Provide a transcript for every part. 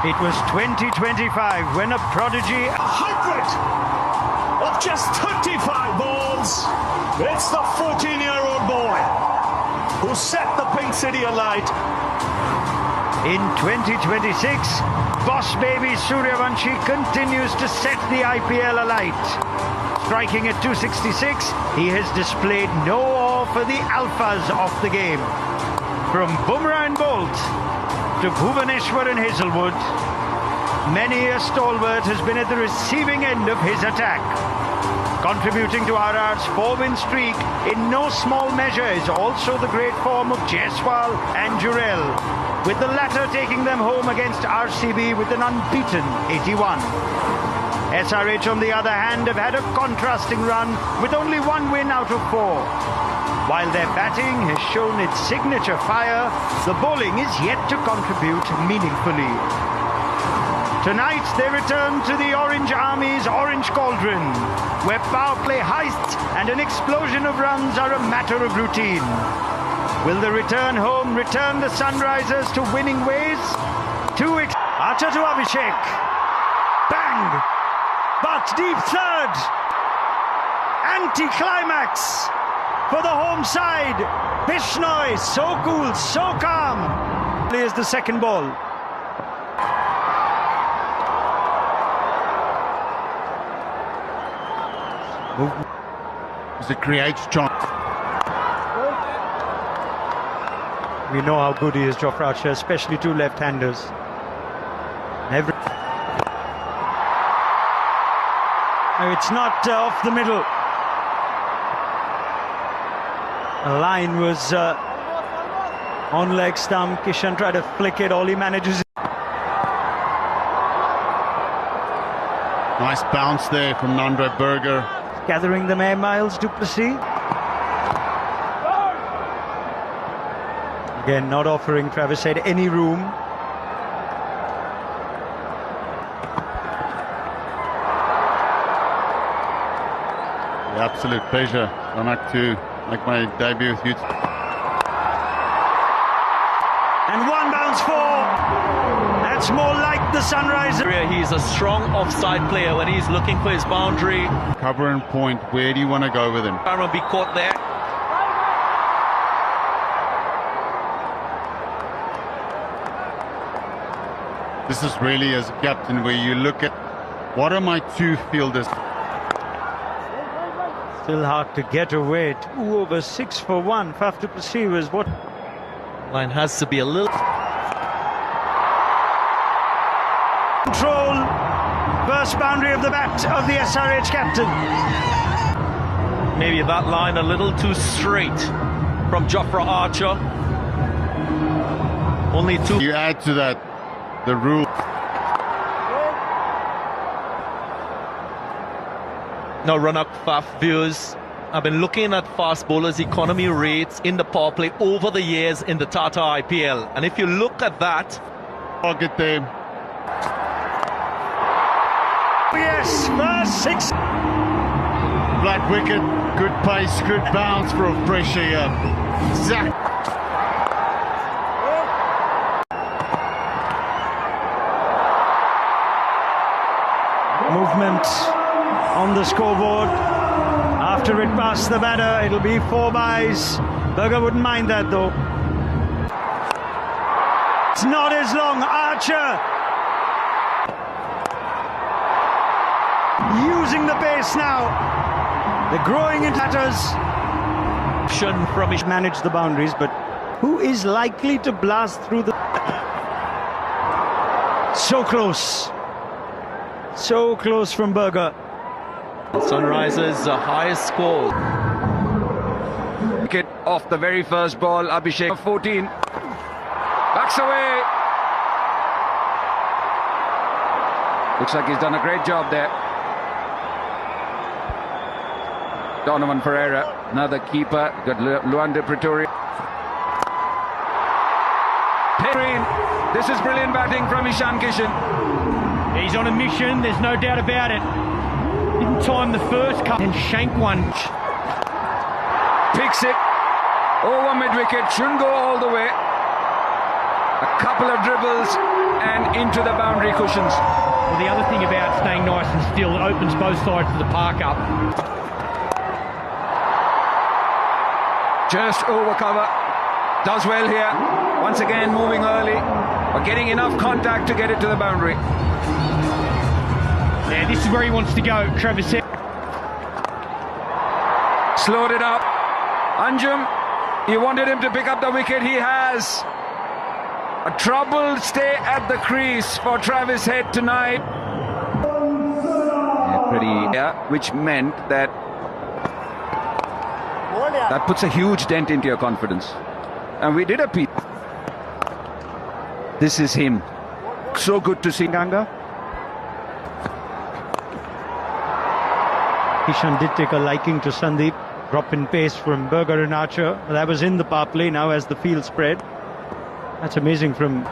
It was 2025 when a prodigy... A hybrid of just 35 balls. It's the 14-year-old boy who set the Pink City alight. In 2026, boss baby Suryavanshi continues to set the IPL alight. Striking at 266, he has displayed no awe for the alphas of the game. From Bumrah and Bolt to Bhuvaneshwar and Hazelwood, many a stalwart has been at the receiving end of his attack. Contributing to RR's 4-win streak in no small measure is also the great form of Jaiswal and Jurel, with the latter taking them home against RCB with an unbeaten 81. SRH, on the other hand, have had a contrasting run with only 1 win out of 4. While their batting has shown its signature fire, the bowling is yet to contribute meaningfully. Tonight they return to the Orange Army's Orange Cauldron, where power play heists and an explosion of runs are a matter of routine. Will the return home return the Sunrisers to winning ways? Archer to Abhishek. Bang! But deep third. Anti-climax for the home side. Bishnoi, so cool, so calm. Plays the second ball. As it creates chance. We know how good he is, Jofra Archer, especially two left-handers. No, it's not off the middle. The line was on leg stump. Kishan tried to flick it. All he manages. Nice bounce there from Nandre Berger. Gathering them air miles, Duplessis. Again, not offering Travis Head any room. The absolute pleasure, Ranak, to make my debut with you. And one bounce four. That's more like the Sunrisers. He's a strong offside player when he's looking for his boundary. Cover and point, where do you want to go with him? Cameron be caught there. This is really, as a captain, where you look at what are my two fielders. Still hard to get away. 2 over 6 for 1. Faf du Plessis was what? Line has to be a little... Control. First boundary of the bat of the SRH captain. Maybe that line a little too straight from Jofra Archer. Only 2. You add to that the rule. Now run-up Faf viewers. I've been looking at fast bowlers' economy rates in the power play over the years in the Tata IPL. And if you look at that... Target there. Yes, first 6. Black wicket, good pace, good bounce for a pressure here. Zach. Movement on the scoreboard. After it passed the batter, it'll be 4 byes. Berger wouldn't mind that though. It's not as long. Archer using the pace now. They're growing in tatters. From his manage the boundaries, but who is likely to blast through the... So close. So close from Berger. Sunrisers' highest score. Wicket off the very first ball. Abhishek 14. Backs away. Looks like he's done a great job there. Donovan Ferreira, another keeper. Got Luanda Pretoria. This is brilliant batting from Ishan Kishan. He's on a mission, there's no doubt about it. Didn't time the first cut and shank one. Picks it over mid-wicket, shouldn't go all the way. A couple of dribbles and into the boundary cushions. Well, the other thing about staying nice and still, it opens both sides of the park up. Just over cover. Does well here. Once again, moving early, but getting enough contact to get it to the boundary. Yeah, this is where he wants to go, Travis said. Slowed it up. Anjum, you wanted him to pick up the wicket. He has. A troubled stay at the crease for Travis Head tonight. Which meant that puts a huge dent into your confidence. And we did a piece. This is him. So good to see Ganga. Ishan did take a liking to Sandeep. Drop in pace from Berger and Archer. That was in the power play now as the field spread. That's amazing from...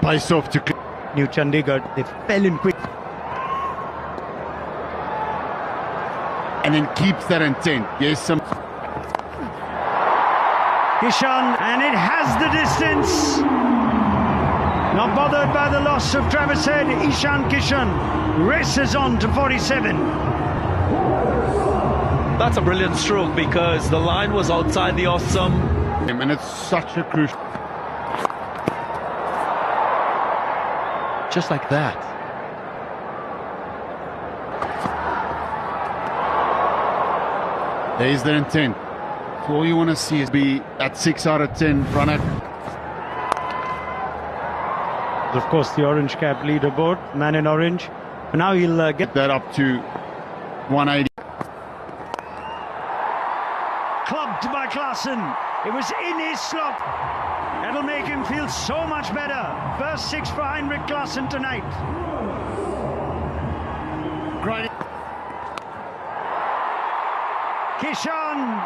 Pace off to... New Chandigarh. They fell in quick. And then keeps that intent. Yes, some... Ishan, and it has the distance. Not bothered by the loss of Travis Head. Ishan Kishan races on to 47. That's a brilliant stroke because the line was outside the off-stump. And it's such a crucial... Just like that. There's their intent. So all you want to see is be at 6 out of 10 run at... Of course, the orange cap leaderboard, man in orange. But now he'll get that up to 180. clubbed by Klaasen. It was in his slot. That'll make him feel so much better. First 6 for Heinrich Klaasen tonight. Great. Kishan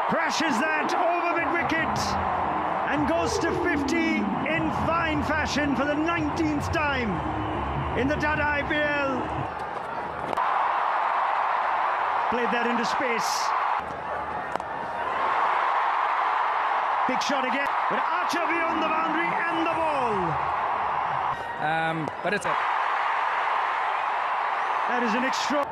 crashes that over mid-wicket and goes to 50 in fine fashion for the 19th time in the Tata IPL. Played that into space. Big shot again, but Archer beyond the boundary and the ball. But it's... That is an extra...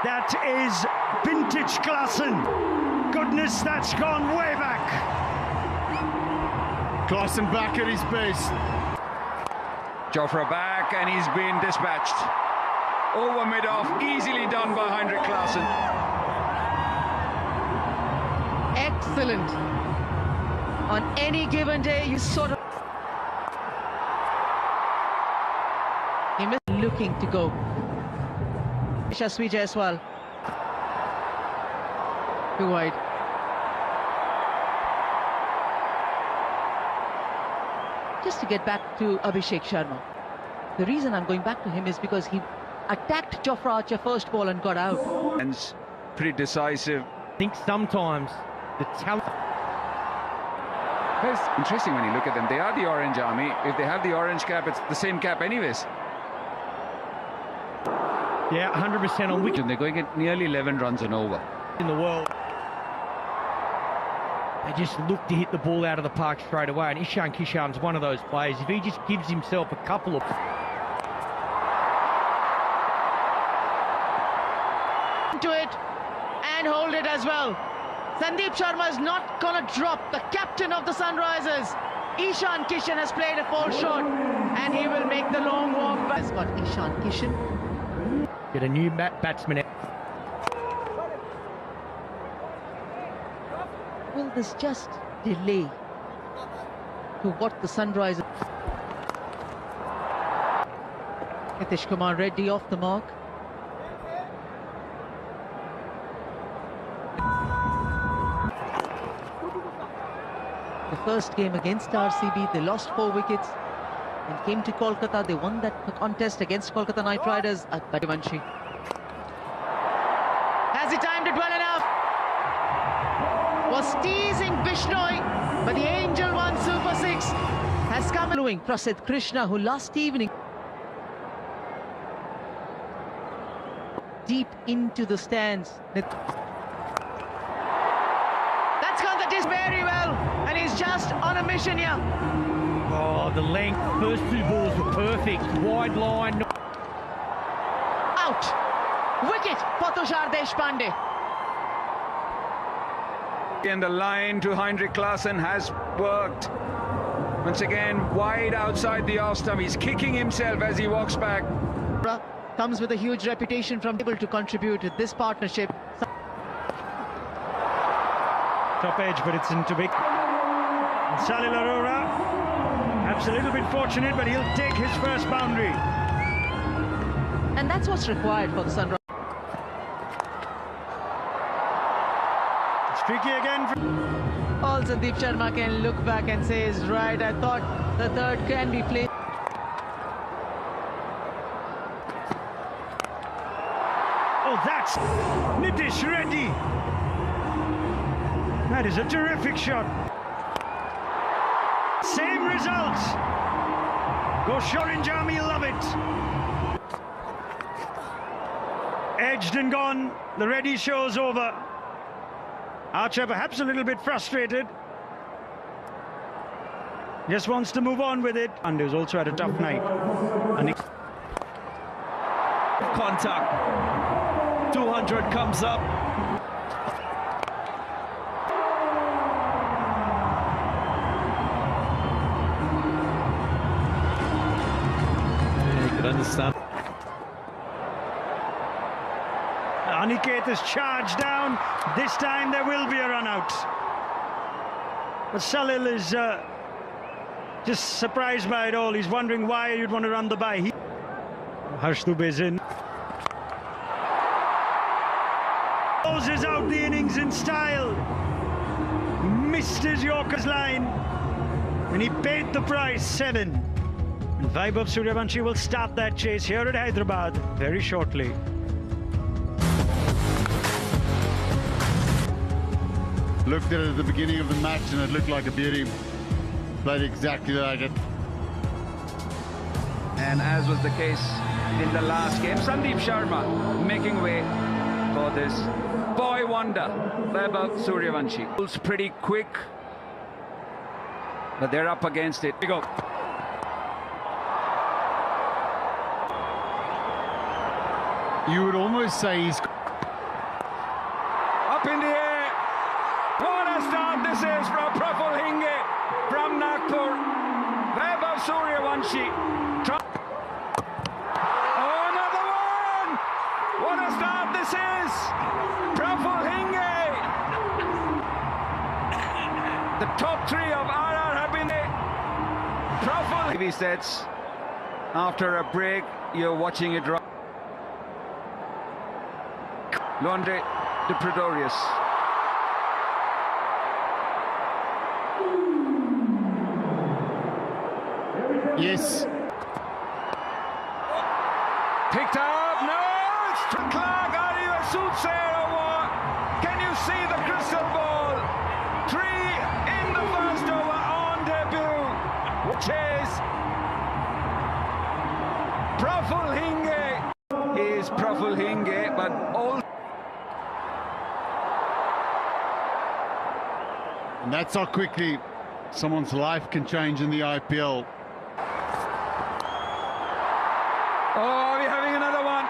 That is vintage Klaasen. Goodness, that's gone way back. Klaasen back at his best. Jofra back and he's been dispatched. Over mid-off, easily done by Heinrich Klaasen. Excellent. On any given day, you sort of... He missed looking to go. Yashasvi Jaiswal. Too wide. Just to get back to Abhishek Sharma. The reason I'm going back to him is because he attacked Jofra Archer first ball and got out. And pretty decisive. I think sometimes the talent... It's interesting when you look at them. They are the Orange Army. If they have the orange cap, it's the same cap anyways. Yeah, 100% on wicket And they're going at nearly 11 runs and over. in the world. They just look to hit the ball out of the park straight away, and Ishan Kishan's one of those players. If he just gives himself a couple of... To it and hold it as well. Sandeep Sharma is not gonna drop. The captain of the Sunrisers, Ishan Kishan, has played a full shot and he will make the long walk. Has got Ishan Kishan. Get a new batsman out. Will this just delay to what the Sunrisers... Nitish Kumar Reddy off the mark. The first game against RCB, they lost 4 wickets and came to Kolkata. They won that contest against Kolkata Knight Riders at Badivanshi. Has he timed it well enough? Was teasing Bishnoi, but the Angel One Super 6 has come following Prasidh Krishna, who last evening deep into the stands. That's gone the disc very well, and he's just on a mission here. Oh, the length. First two balls were perfect. Wide line. Out. Wicket for Tushar Deshpande. And the line to Heinrich Klaasen has worked. Once again, wide outside the off stump. He's kicking himself as he walks back. Comes with a huge reputation from able to contribute to this partnership. Top edge, but it's into big. Salil Arora, perhaps a little bit fortunate, but he'll take his first boundary. And that's what's required for the Sunrisers. Streaky again. All Sandeep Sharma can look back and say is right. I thought the third can be played. Oh, that's Nitish Reddy. That is a terrific shot. Same result. Gosharin Jami love it. Edged and gone. The Reddy show's over. Archer perhaps a little bit frustrated. Just wants to move on with it. And he's also had a tough night. And Contact. 200 comes up. You can understand. Aniket has charged down. This time there will be a run out. But Salil is just surprised by it all. He's wondering why you'd want to run the bye. Harsh Dubey's in. Closes out the innings in style. Missed his Yorker's line. And he paid the price, 7. And Vaibhav Suryavanshi will start that chase here at Hyderabad very shortly. Looked at it at the beginning of the match and it looked like a beauty. Played exactly like it. And as was the case in the last game, Sandeep Sharma making way for this boy wonder, Vaibhav Suryavanshi. Pulls pretty quick, but they're up against it. Here we go. You would almost say he's... Up in the air. What a start this is from Praful Hinge from Nagpur. Vaibhav Suryavanshi. Oh, another one! What a start this is! Praful Hinge. The top 3 of RR have been Praful. Heavy sets. After a break, you're watching it right. Luandre de Pretorius. Yes. Picked up, no, it's Clark. Are you a soothsayer or what? Can you see the crystal ball? 3 in the first over on debut, which is Praful Hinge. Is Praful Hinge, but all. And that's how quickly someone's life can change in the IPL. Oh, we're having another one.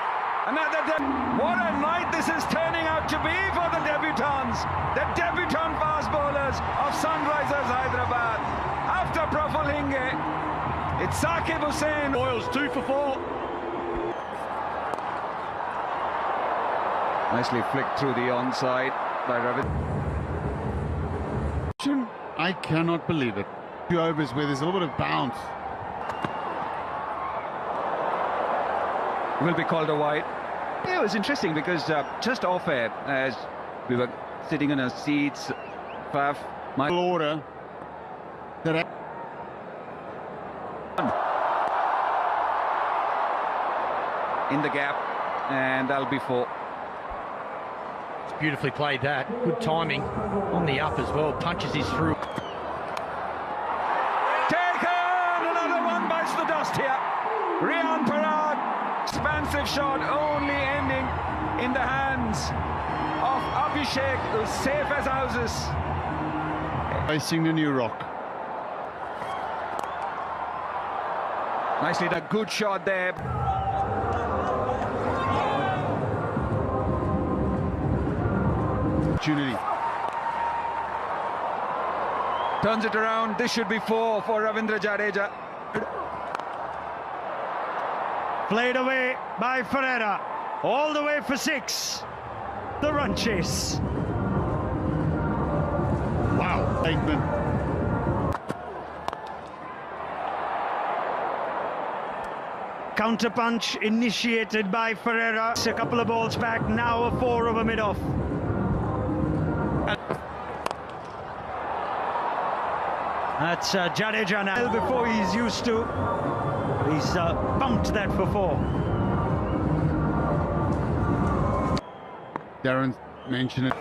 What a night this is turning out to be for the debutants. The debutant fast bowlers of Sunrisers Hyderabad. After Praful Hinge, it's Saqib Hussain. Boyle's 2 for 4. Nicely flicked through the onside by Ravid. I cannot believe it. 2 overs where there's a little bit of bounce. Will be called a wide. Yeah, it was interesting because just off air, as we were sitting in our seats, Faf, my Order that in the gap, and that'll be 4. It's beautifully played that. Good timing on the up as well. Punches his through. Taken! Another one bites the dust here. Rian Parag. Expansive shot, only ending in the hands of Abhishek, who's safe as houses. Facing the New Rock. Nicely done, good shot there. Opportunity. Turns it around. This should be 4 for Ravindra Jadeja. Played away by Ferreira. All the way for 6. The run chase. Wow. Aikman. Counter punch initiated by Ferreira. A couple of balls back, now a 4 over mid-off. That's Jadeja now, before he's used to. He's pumped that for 4. Darren mentioned it.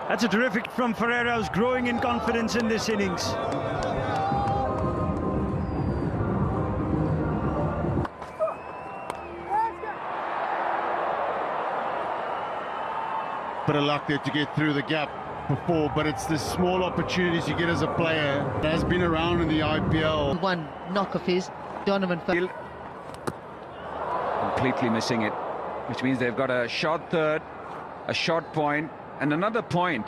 That's a terrific from Ferreira, who's growing in confidence in this innings. Bit of luck there to get through the gap before, but it's the small opportunities you get as a player that has been around in the IPL. One knock of his, Donovan Ferreira. Completely missing it, which means they've got a short third, a short point, and another point.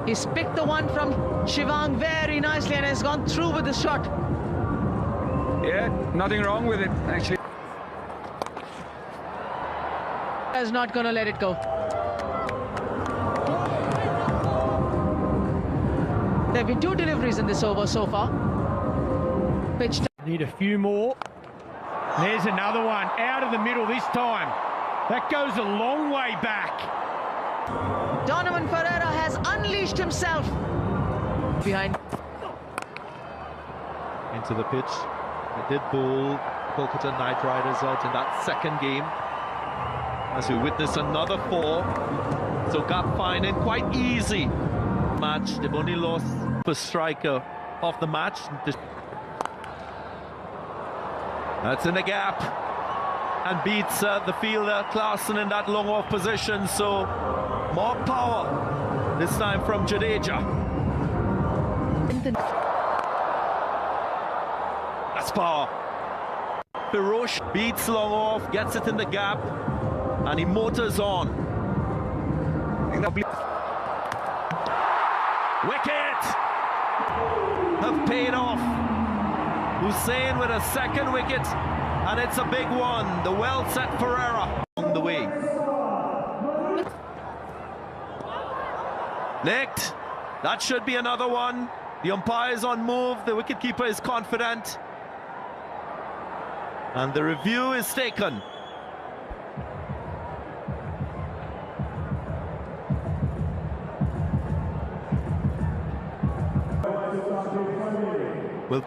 He's picked the one from Shivang very nicely and has gone through with the shot. Yeah, nothing wrong with it, actually. Is not going to let it go. There have been 2 deliveries in this over so far. Pitched. Need a few more. There's another one out of the middle this time. That goes a long way back. Donovan Ferreira has unleashed himself. Behind. Into the pitch. They did bowl Kolkata Knight Riders out in that second game, as we witness another 4. So gap finding quite easy match. They've only lost for striker of the match. That's in the gap and beats the fielder Klaasen in that long off position. So more power this time from Jadeja. That's power. Firosh beats long off, gets it in the gap, and he motors on. Wicket have paid off. Hussain with a second wicket, and it's a big one. The well set Ferreira on the way. Nicked. That should be another one. The umpire is on move. The wicketkeeper is confident. And the review is taken. Well,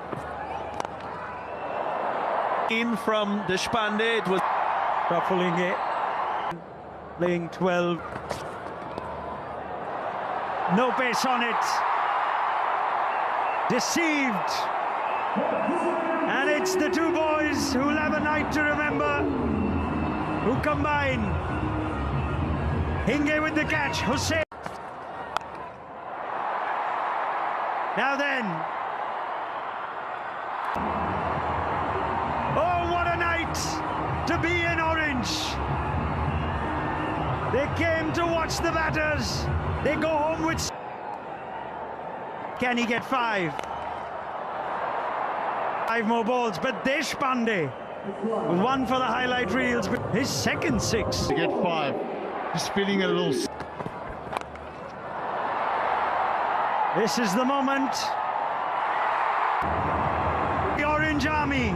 in from Deshpande, it was Ruffling it. Playing 12. No pace on it. Deceived. And it's the 2 boys who'll have a night to remember, who combine. Hinge with the catch, Hussain. Now then. Oh, what a night to be in orange. They came to watch the batters. They go home with... Can he get 5? 5 more balls, but Deshpande, 1 for the highlight reels, his second 6. To get 5. Just feeling a little... This is the moment. The Orange Army